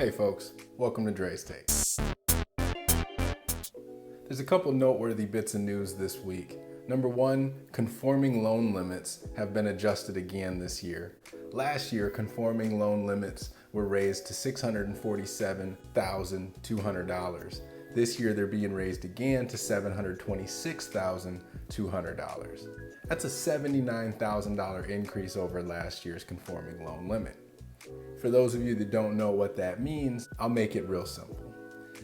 Hey folks, welcome to Dre's Take. There's a couple noteworthy bits of news this week. Number one, conforming loan limits have been adjusted again this year. Last year, conforming loan limits were raised to $647,200. This year, they're being raised again to $726,200. That's a $79,000 increase over last year's conforming loan limit. For those of you that don't know what that means, I'll make it real simple.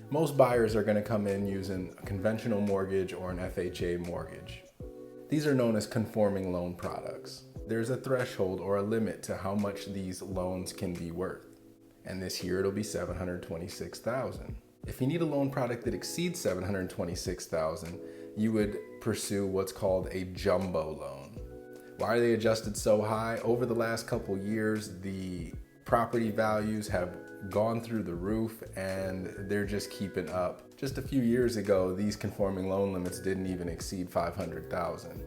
Most buyers are going to come in using a conventional mortgage or an FHA mortgage. These are known as conforming loan products. There's a threshold or a limit to how much these loans can be worth. And this year it'll be $726,000. If you need a loan product that exceeds $726,000, you would pursue what's called a jumbo loan. Why are they adjusted so high? Over the last couple years, the property values have gone through the roof and they're just keeping up. Just a few years ago, these conforming loan limits didn't even exceed $500,000.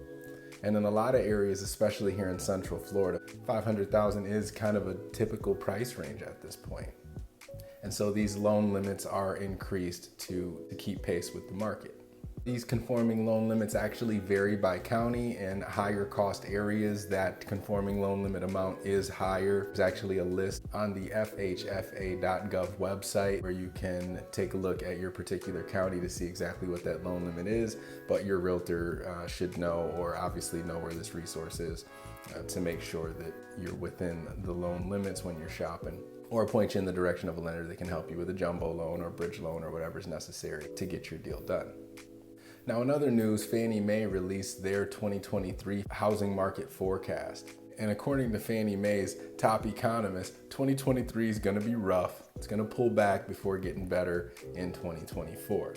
And in a lot of areas, especially here in Central Florida, $500,000 is kind of a typical price range at this point. And so these loan limits are increased to keep pace with the market. These conforming loan limits actually vary by county. In higher cost areas, that conforming loan limit amount is higher. There's actually a list on the FHFA.gov website where you can take a look at your particular county to see exactly what that loan limit is, but your realtor should know, or obviously know, where this resource is to make sure that you're within the loan limits when you're shopping, or point you in the direction of a lender that can help you with a jumbo loan or bridge loan or whatever's necessary to get your deal done. Now, in other news, Fannie Mae released their 2023 housing market forecast. And according to Fannie Mae's top economist, 2023 is going to be rough. It's going to pull back before getting better in 2024.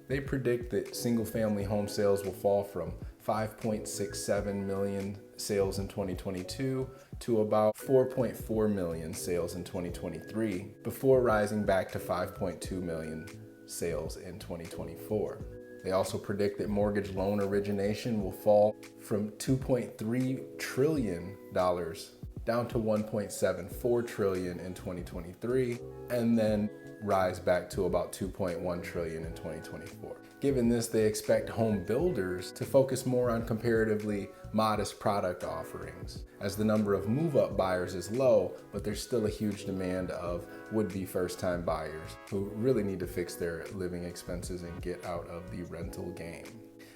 They predict that single-family home sales will fall from 5.67 million sales in 2022 to about 4.4 million sales in 2023, before rising back to 5.2 million sales in 2024. They also predict that mortgage loan origination will fall from $2.3 trillion down to $1.74 trillion in 2023, and then rise back to about $2.1 trillion in 2024. Given this, they expect home builders to focus more on comparatively modest product offerings, as the number of move-up buyers is low, but there's still a huge demand of would-be first-time buyers who really need to fix their living expenses and get out of the rental game.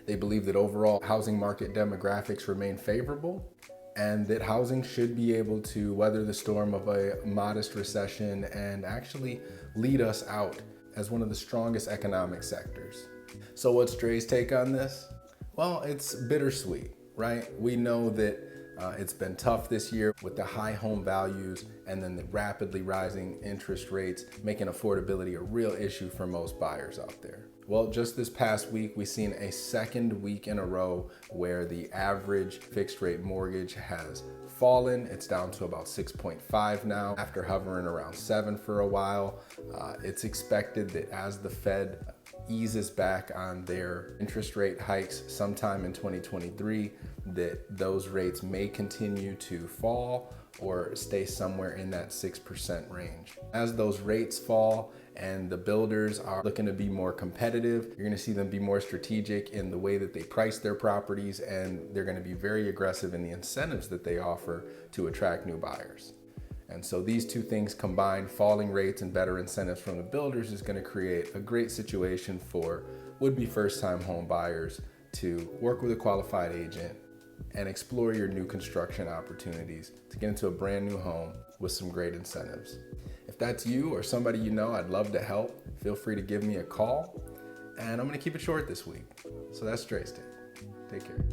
They believe that overall housing market demographics remain favorable, and that housing should be able to weather the storm of a modest recession and actually lead us out as one of the strongest economic sectors. So what's Dre's take on this? Well, it's bittersweet, right? We know that it's been tough this year with the high home values and then the rapidly rising interest rates, making affordability a real issue for most buyers out there. Well, just this past week, we've seen a second week in a row where the average fixed rate mortgage has fallen. It's down to about 6.5 now, after hovering around 7 for a while. It's expected that as the Fed eases back on their interest rate hikes sometime in 2023, that those rates may continue to fall or stay somewhere in that 6% range. As those rates fall and the builders are looking to be more competitive, you're gonna see them be more strategic in the way that they price their properties, and they're gonna be very aggressive in the incentives that they offer to attract new buyers. And so these two things combined, falling rates and better incentives from the builders, is gonna create a great situation for would-be first-time home buyers to work with a qualified agent and explore your new construction opportunities to get into a brand new home with some great incentives. If that's you or somebody you know, I'd love to help. Feel free to give me a call, and I'm gonna keep it short this week. So that's Dre's Take. Take care.